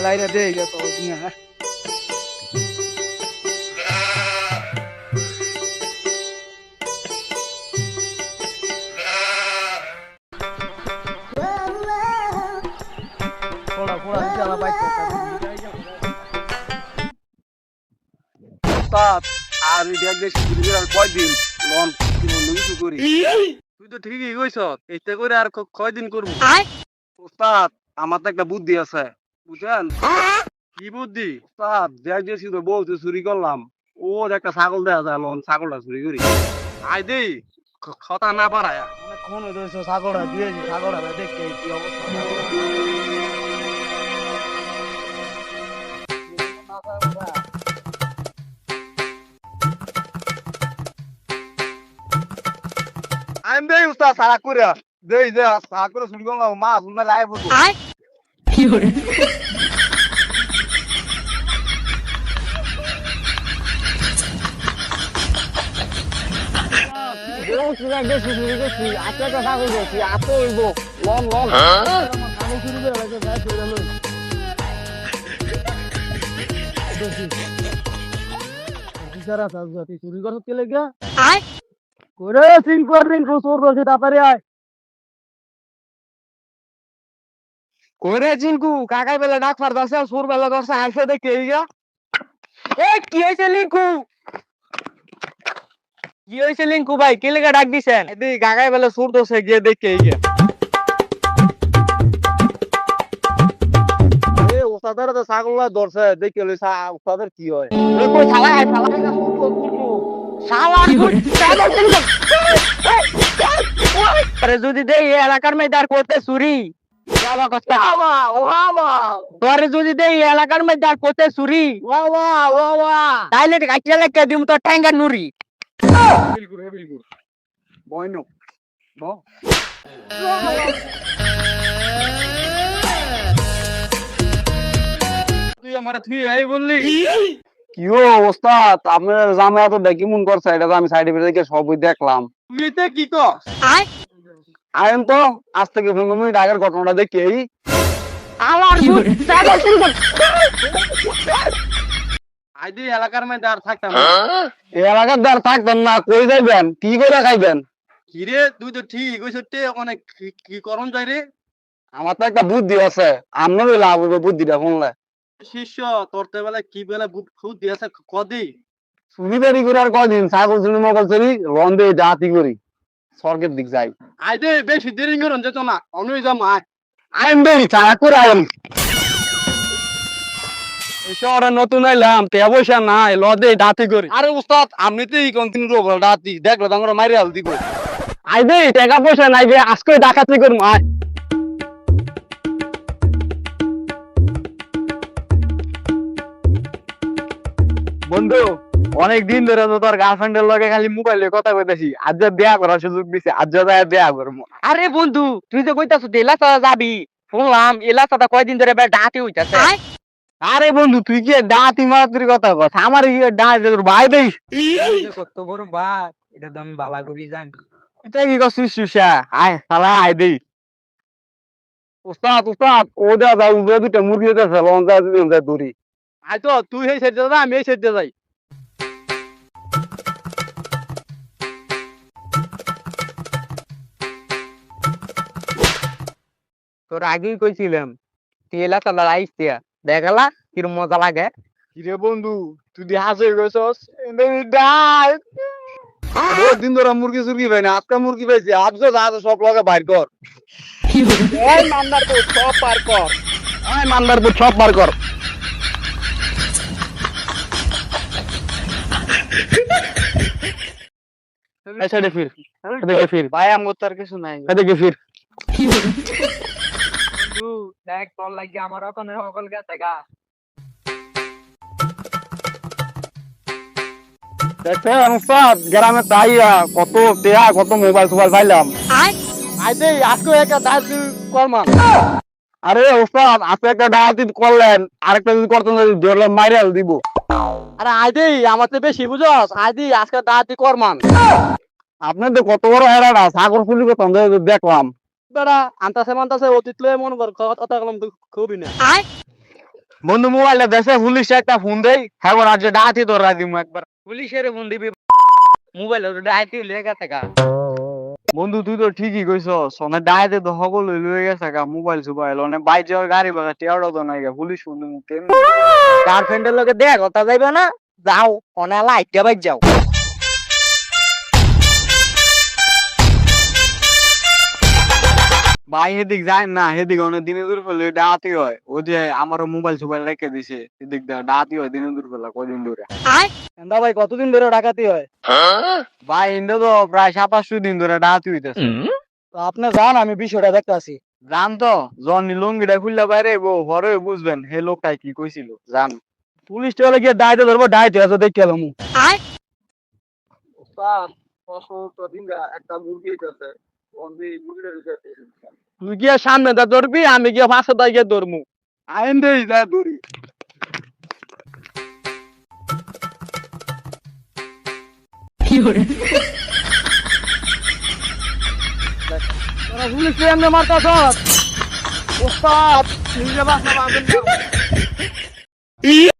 লাইনে দিয়ে গেছে আর কয়দিন লন কিছু করি তুই তো ঠিকই কইছ এইটা করে আর কয়দিন করবো ওস্তাদ আমার তো একটা বুদ্ধি আছে বুঝছেন কি বুদ্ধি ওস্তাদ দেখ দিয়েছি তো বউ চুরি করলাম ও একটা ছাগল দেওয়া যায় লন ছাগলটা চুরি করি আই দেই কথা না পারায় কোন ছাগলটা দিয়েছি ছাগলটা দেখে কি অবস্থা আমি দেই উস্তাদ সারা করে দেই যে সারা করে শুরু করলাম মা শুনলে লাইভ হতো কি করে চুরি করতে কে লেগে করে সিং করবেন চোর বলছে তাড়াতাড়ি আয় করে চিনকু কাকাই বেলা ডাক ফার দাসে চোর বেলা দশে আইসে দেখে এই গা এ কি হইছে লিংকু কি হইছে লিংকু ভাই কে লেগে ডাক দিছেন এই কাকাই বেলা চোর দশে গিয়ে দেখে এই গা এ ওস্তাদের তো ছাগললা ধরছে দেখে লই ওস্তাদের কি হয় এ কই শালা শালা আরে যদি দেই এলাকার মধ্যে আর করতে চুরি তোরে যদি দেই এলাকার মধ্যে আর করতে চুরি তাইলে কাটিয়া লেখা দিম তো ঠ্যাঙ্গা নুরি বিলকুল বিলকুল বয়নো ব তুই আমারে তুই এই বললি কিও ওস্তাদ আপনার জামাই তো দেখি মন করছে এটা তো আমি সাইডে থেকে সবই দেখলাম তুই এতে কি কস আইন তো আজ থেকে 15 মিনিট আগের ঘটনাটা দেখি আমার আইদি এলাকার মধ্যে আর থাকতাম এই এলাকার দ্বার থাকতাম না কই যাইবেন কি করে খাইবেন কি রে তুই তো ঠিক কইছিস তে অনেক কি করন যাই রে আমার তো একটা বুদ্ধি আছে আমরাও লাভ হবে বুদ্ধিটা শুনলে শিষ্য তোরতে বেলা কি বেলা বুদ্ধি আছে কদি শুনি দেরি করে আর কদিন ছাগল শুনি মগল চুরি রন্দে জাতি করি স্বর্গের দিক যাই আই দে বেশি দেরি করন যেত না অনুই যাম আই আইম দেরি ছাড়া করে আইম এই শহরে নতুন আইলাম তে পয়সা নাই লদে দাতি করি আরে উস্তাদ আপনি তো এই কন্টিনিউ রোবল দাতি দেখলো তাঙ্গরা মারি আল দিব আই দে টাকা পয়সা নাই বে আজকে ডাকাতি করম আই বন্ধু অনেক দিন ধরে তো তোর গার্লফ্রেন্ডের লগে খালি মোবাইলে কথা কইতাছি আজ যা বিয়া করার সুযোগ দিছে আজ যা বিয়া করবো আরে বন্ধু তুই যে কইতাছ এলাকা যাবি শুনলাম এলাকাটা কয়দিন ধরে ডাকাতি হইতাছে আরে বন্ধু তুই কি ডাকাতি মারাতির কথা কস আমার কি ডাকাতি তোর ভাই দেই কত বড় ভাই এটা তো আমি বালা করি জানি এটা কি কস সুসা আয় শালা আয় দেই ওস্তাদ ওস্তাদ ও দা যাও দুটো মুরগি দিতেছে লঞ্চা দিতে দূরি আয় তো তুই এই সাইডে যা আমি এই সাইডে যাই তোর আগেই কইছিলাম তুই এলাকা লাইস দিয়া দেখালা কিরম মজা লাগে কিরে বন্ধু তুই দি হাসে গেছস বহুত দিন ধরে মুরগি সুরগি পাই না আজকে মুরগি পাইছি আজকে যা সব লগে বাইর কর এই মান্দার তো সব পার কর এই মান্দার তো সব পার কর ऐसा दे फिर भाई हम उतर के सुनाई देखिए फिर तू देख तोल लग गया हमारा तो नहीं होकल गया तगा দেখতে অনুস্তাদ গ্রামে তাইয়া কত টেয়া কত মোবাইল টোবাইল পাইলাম আইতে আজকে একটা ডাকাতি করমান আরে ওস্তাদ আজকে একটা ডাকাতি করলেন আরেকটা যদি করতেন ধরলে মাইরাল দিব আরে আইতে আমার তো বেশি বুঝছস আইদি আজকে ডাকাতি করমান আপনার তো কত বড় হেরাটা সাগর ফুলি কত দেখলাম বেড়া আনতাছে মানতাছে অতীত লয়ে মন কর কথা কলম তো খুবই না বন্ধু মোবাইলটা দেশে পুলিশে একটা ফোন দেই হ্যাঁ রাজ্য ডাহাতি তোর দিমু একবার পুলিশের ফোন দিবি মোবাইল ডাইতে লেখা থাকা বন্ধু তুই তো ঠিকই কইছ সোনা ডাহাতি তো সকল লয়ে গেছে গা মোবাইল সুবাইল অনেক বাইক যাওয়ার গাড়ি বাগা টেয়ারও তো নাই গা পুলিশ ফোন দিমু কেমনে গার্লফ্রেন্ডের লগে দেখ কথা যাইবে না যাও অনা লাইটটা বাইক যাও ভাই এদিক যায় না এদিক অনেক দিনে দূর ফেলে ডাহাতি হয় ওই যে আমারও মোবাইল সুবাইল রেখে দিছে এদিক ডাহাতি হয় দিনে দূর ফেলা কদিন ধরে এন্দা ভাই কতদিন ধরে ডাকাতি হয় ভাই ইন্দো তো প্রায় 7-8 দিন ধরে ডাহাতি হইতেছে তো আপনি যান আমি বিষয়টা দেখতে আসি জান তো জনি লঙ্গিটা খুললে বাইরে পরে বুঝবেন হে লোকটাই কি কইছিল জান পুলিশ টেলে গিয়ে ডাইতে ধরবো ডাইতে আছে দেখে এলাম একটা মুরগি আছে তুই গিয়ে সামনে দা ধরবি আমি গিয়ে পাশে দা গিয়ে ধরমু আইন দেই যা দূরি তোরা পুলিশ এমনি মারতাছ ওস্তাদ নিজে বাসা বাঁধেন না